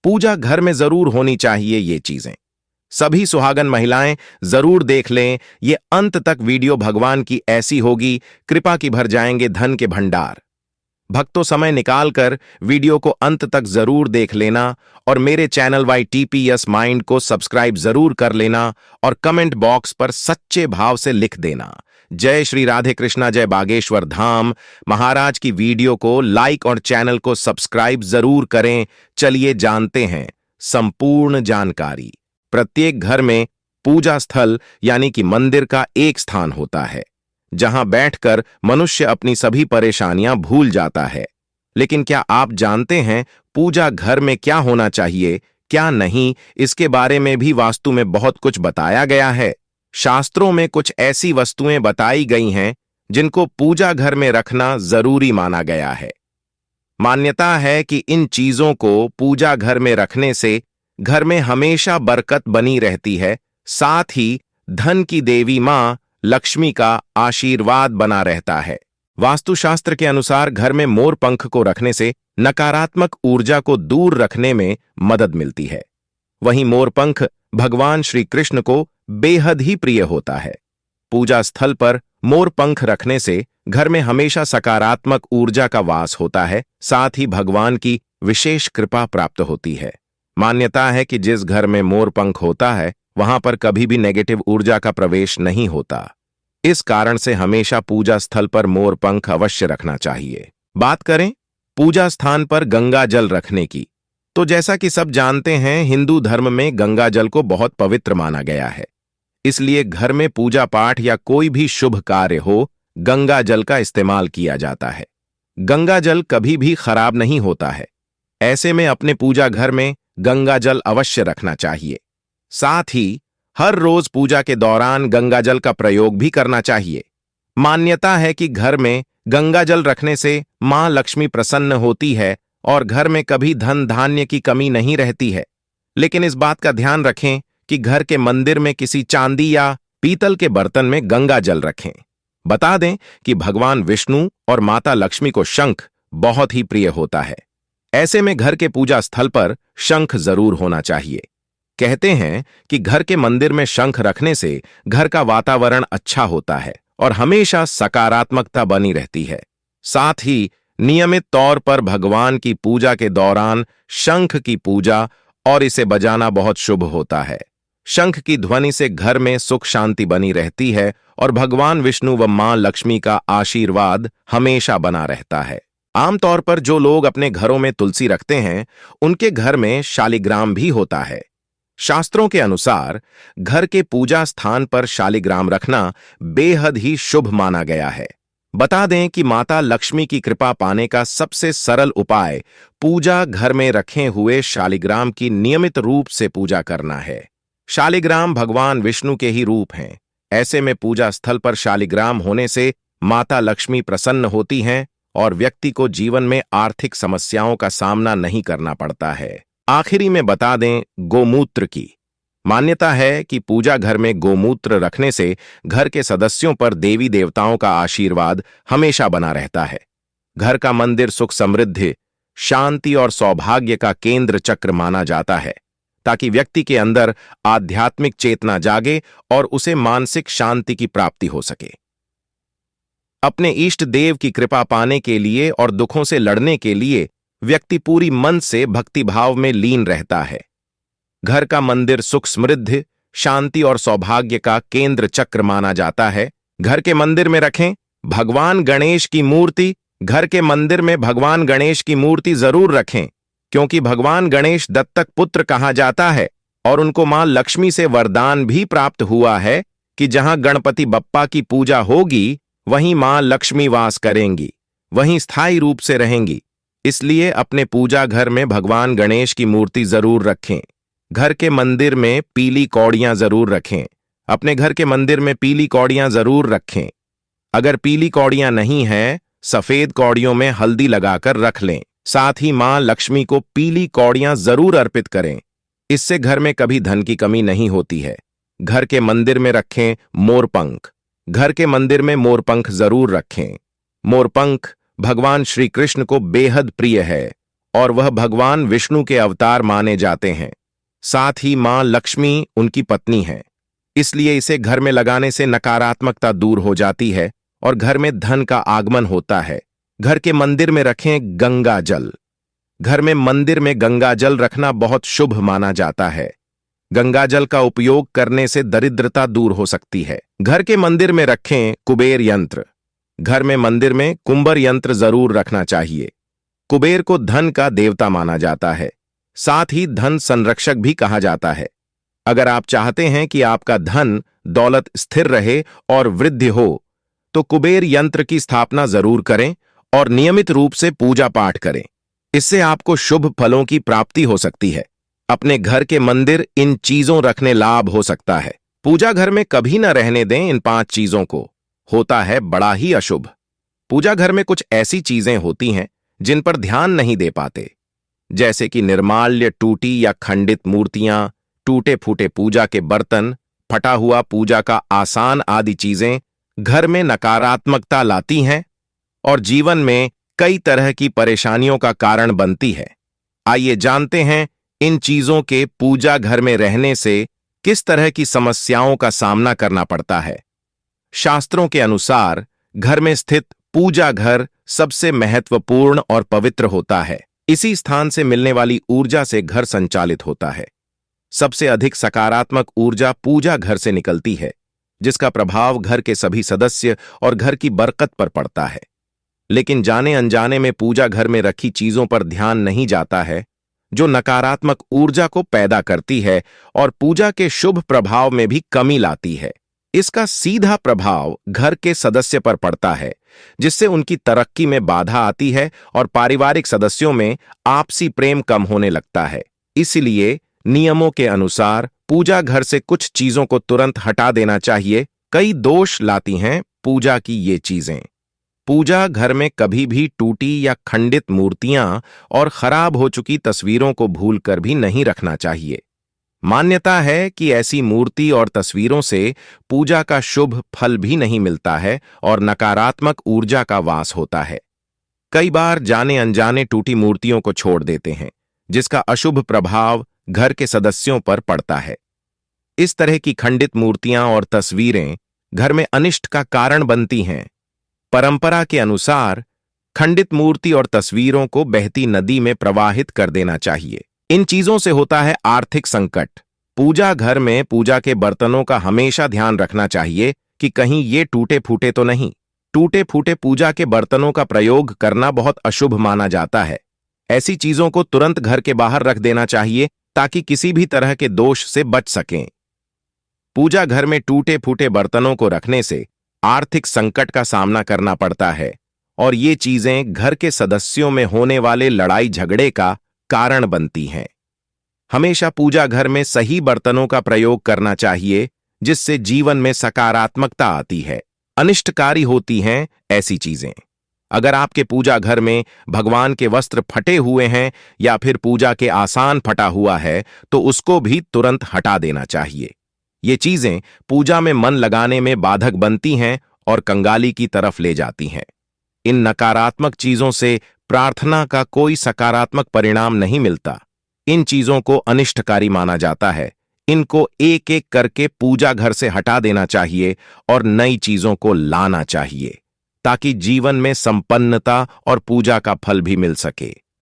पूजा घर में जरूर होनी चाहिए। ये चीजें सभी सुहागन महिलाएं जरूर देख लें। ये अंत तक वीडियो भगवान की ऐसी होगी, कृपा की भर जाएंगे धन के भंडार। भक्तों, समय निकालकर वीडियो को अंत तक जरूर देख लेना और मेरे चैनल YTPS माइंड को सब्सक्राइब जरूर कर लेना और कमेंट बॉक्स पर सच्चे भाव से लिख देना, जय श्री राधे कृष्णा, जय बागेश्वर धाम। महाराज की वीडियो को लाइक और चैनल को सब्सक्राइब जरूर करें। चलिए जानते हैं संपूर्ण जानकारी। प्रत्येक घर में पूजा स्थल यानी कि मंदिर का एक स्थान होता है जहां बैठकर मनुष्य अपनी सभी परेशानियां भूल जाता है। लेकिन क्या आप जानते हैं पूजा घर में क्या होना चाहिए, क्या नहीं? इसके बारे में भी वास्तु में बहुत कुछ बताया गया है। शास्त्रों में कुछ ऐसी वस्तुएं बताई गई हैं जिनको पूजा घर में रखना जरूरी माना गया है। मान्यता है कि इन चीजों को पूजा घर में रखने से घर में हमेशा बरकत बनी रहती है, साथ ही धन की देवी मां लक्ष्मी का आशीर्वाद बना रहता है। वास्तुशास्त्र के अनुसार घर में मोर पंख को रखने से नकारात्मक ऊर्जा को दूर रखने में मदद मिलती है। वहीं मोर पंख भगवान श्री कृष्ण को बेहद ही प्रिय होता है। पूजा स्थल पर मोर पंख रखने से घर में हमेशा सकारात्मक ऊर्जा का वास होता है, साथ ही भगवान की विशेष कृपा प्राप्त होती है। मान्यता है कि जिस घर में मोर पंख होता है वहां पर कभी भी नेगेटिव ऊर्जा का प्रवेश नहीं होता। इस कारण से हमेशा पूजा स्थल पर मोर पंख अवश्य रखना चाहिए। बात करें पूजा स्थान पर गंगा जल रखने की, तो जैसा कि सब जानते हैं हिंदू धर्म में गंगा जल को बहुत पवित्र माना गया है। इसलिए घर में पूजा पाठ या कोई भी शुभ कार्य हो, गंगा जल का इस्तेमाल किया जाता है। गंगा जल कभी भी खराब नहीं होता है। ऐसे में अपने पूजा घर में गंगा जल अवश्य रखना चाहिए। साथ ही हर रोज पूजा के दौरान गंगा जल का प्रयोग भी करना चाहिए। मान्यता है कि घर में गंगा जल रखने से मां लक्ष्मी प्रसन्न होती है और घर में कभी धन धान्य की कमी नहीं रहती है। लेकिन इस बात का ध्यान रखें कि घर के मंदिर में किसी चांदी या पीतल के बर्तन में गंगा जल रखें। बता दें कि भगवान विष्णु और माता लक्ष्मी को शंख बहुत ही प्रिय होता है। ऐसे में घर के पूजा स्थल पर शंख जरूर होना चाहिए। कहते हैं कि घर के मंदिर में शंख रखने से घर का वातावरण अच्छा होता है और हमेशा सकारात्मकता बनी रहती है। साथ ही नियमित तौर पर भगवान की पूजा के दौरान शंख की पूजा और इसे बजाना बहुत शुभ होता है। शंख की ध्वनि से घर में सुख शांति बनी रहती है और भगवान विष्णु व मां लक्ष्मी का आशीर्वाद हमेशा बना रहता है। आमतौर पर जो लोग अपने घरों में तुलसी रखते हैं उनके घर में शालिग्राम भी होता है। शास्त्रों के अनुसार घर के पूजा स्थान पर शालिग्राम रखना बेहद ही शुभ माना गया है। बता दें कि माता लक्ष्मी की कृपा पाने का सबसे सरल उपाय पूजा घर में रखे हुए शालिग्राम की नियमित रूप से पूजा करना है। शालिग्राम भगवान विष्णु के ही रूप हैं। ऐसे में पूजा स्थल पर शालिग्राम होने से माता लक्ष्मी प्रसन्न होती हैं और व्यक्ति को जीवन में आर्थिक समस्याओं का सामना नहीं करना पड़ता है। आखिरी में बता दें गोमूत्र की। मान्यता है कि पूजा घर में गोमूत्र रखने से घर के सदस्यों पर देवी देवताओं का आशीर्वाद हमेशा बना रहता है। घर का मंदिर सुख समृद्धि, शांति और सौभाग्य का केंद्र चक्र माना जाता है, ताकि व्यक्ति के अंदर आध्यात्मिक चेतना जागे और उसे मानसिक शांति की प्राप्ति हो सके। अपने इष्ट देव की कृपा पाने के लिए और दुखों से लड़ने के लिए व्यक्ति पूरी मन से भक्तिभाव में लीन रहता है। घर का मंदिर सुख समृद्धि, शांति और सौभाग्य का केंद्र चक्र माना जाता है। घर के मंदिर में रखें भगवान गणेश की मूर्ति। घर के मंदिर में भगवान गणेश की मूर्ति जरूर रखें, क्योंकि भगवान गणेश दत्तक पुत्र कहा जाता है और उनको मां लक्ष्मी से वरदान भी प्राप्त हुआ है कि जहां गणपति बप्पा की पूजा होगी वहीं मां लक्ष्मी वास करेंगी, वहीं स्थायी रूप से रहेंगी। इसलिए अपने पूजा घर में भगवान गणेश की मूर्ति जरूर रखें। घर के मंदिर में पीली कौड़ियां जरूर रखें। अपने घर के मंदिर में पीली कौड़ियां जरूर रखें। अगर पीली कौड़ियां नहीं हैं, सफेद कौड़ियों में हल्दी लगाकर रख लें। साथ ही मां लक्ष्मी को पीली कौड़ियां जरूर अर्पित करें। इससे घर में कभी धन की कमी नहीं होती है। घर के मंदिर में रखें मोरपंख। घर के मंदिर में मोरपंख जरूर रखें। मोरपंख भगवान श्री कृष्ण को बेहद प्रिय है और वह भगवान विष्णु के अवतार माने जाते हैं। साथ ही मां लक्ष्मी उनकी पत्नी है, इसलिए इसे घर में लगाने से नकारात्मकता दूर हो जाती है और घर में धन का आगमन होता है। घर के मंदिर में रखें गंगा जल। घर में मंदिर में गंगा जल रखना बहुत शुभ माना जाता है। गंगा जल का उपयोग करने से दरिद्रता दूर हो सकती है। घर के मंदिर में रखें कुबेर यंत्र। घर में मंदिर में कुंभर यंत्र जरूर रखना चाहिए। कुबेर को धन का देवता माना जाता है, साथ ही धन संरक्षक भी कहा जाता है। अगर आप चाहते हैं कि आपका धन दौलत स्थिर रहे और वृद्धि हो, तो कुबेर यंत्र की स्थापना जरूर करें और नियमित रूप से पूजा पाठ करें। इससे आपको शुभ फलों की प्राप्ति हो सकती है। अपने घर के मंदिर इन चीजों रखने लाभ हो सकता है। पूजा घर में कभी न रहने दें इन 5 चीजों को, होता है बड़ा ही अशुभ। पूजा घर में कुछ ऐसी चीजें होती हैं जिन पर ध्यान नहीं दे पाते, जैसे कि निर्माल्य, टूटी या खंडित मूर्तियां, टूटे फूटे पूजा के बर्तन, फटा हुआ पूजा का आसान आदि चीजें घर में नकारात्मकता लाती हैं और जीवन में कई तरह की परेशानियों का कारण बनती है। आइए जानते हैं इन चीजों के पूजा घर में रहने से किस तरह की समस्याओं का सामना करना पड़ता है। शास्त्रों के अनुसार घर में स्थित पूजा घर सबसे महत्वपूर्ण और पवित्र होता है। इसी स्थान से मिलने वाली ऊर्जा से घर संचालित होता है। सबसे अधिक सकारात्मक ऊर्जा पूजा घर से निकलती है, जिसका प्रभाव घर के सभी सदस्य और घर की बरकत पर पड़ता है। लेकिन जाने अनजाने में पूजा घर में रखी चीजों पर ध्यान नहीं जाता है, जो नकारात्मक ऊर्जा को पैदा करती है और पूजा के शुभ प्रभाव में भी कमी लाती है। इसका सीधा प्रभाव घर के सदस्य पर पड़ता है, जिससे उनकी तरक्की में बाधा आती है और पारिवारिक सदस्यों में आपसी प्रेम कम होने लगता है। इसलिए नियमों के अनुसार पूजा घर से कुछ चीजों को तुरंत हटा देना चाहिए। कई दोष लाती हैं पूजा की ये चीजें। पूजा घर में कभी भी टूटी या खंडित मूर्तियां और खराब हो चुकी तस्वीरों को भूलकर भी नहीं रखना चाहिए। मान्यता है कि ऐसी मूर्ति और तस्वीरों से पूजा का शुभ फल भी नहीं मिलता है और नकारात्मक ऊर्जा का वास होता है। कई बार जाने अनजाने टूटी मूर्तियों को छोड़ देते हैं, जिसका अशुभ प्रभाव घर के सदस्यों पर पड़ता है। इस तरह की खंडित मूर्तियां और तस्वीरें घर में अनिष्ट का कारण बनती हैं। परंपरा के अनुसार खंडित मूर्ति और तस्वीरों को बहती नदी में प्रवाहित कर देना चाहिए। इन चीजों से होता है आर्थिक संकट। पूजा घर में पूजा के बर्तनों का हमेशा ध्यान रखना चाहिए कि कहीं ये टूटे फूटे तो नहीं। टूटे फूटे पूजा के बर्तनों का प्रयोग करना बहुत अशुभ माना जाता है। ऐसी चीजों को तुरंत घर के बाहर रख देना चाहिए ताकि किसी भी तरह के दोष से बच सकें। पूजा घर में टूटे फूटे बर्तनों को रखने से आर्थिक संकट का सामना करना पड़ता है और ये चीजें घर के सदस्यों में होने वाले लड़ाई झगड़े का कारण बनती हैं। हमेशा पूजा घर में सही बर्तनों का प्रयोग करना चाहिए, जिससे जीवन में सकारात्मकता आती है। अनिष्टकारी होती हैं ऐसी चीजें। अगर आपके पूजा घर में भगवान के वस्त्र फटे हुए हैं या फिर पूजा के आसान फटा हुआ है, तो उसको भी तुरंत हटा देना चाहिए। ये चीजें पूजा में मन लगाने में बाधक बनती हैं और कंगाली की तरफ ले जाती हैं। इन नकारात्मक चीजों से प्रार्थना का कोई सकारात्मक परिणाम नहीं मिलता। इन चीजों को अनिष्टकारी माना जाता है। इनको एक एक करके पूजा घर से हटा देना चाहिए और नई चीजों को लाना चाहिए, ताकि जीवन में संपन्नता और पूजा का फल भी मिल सके।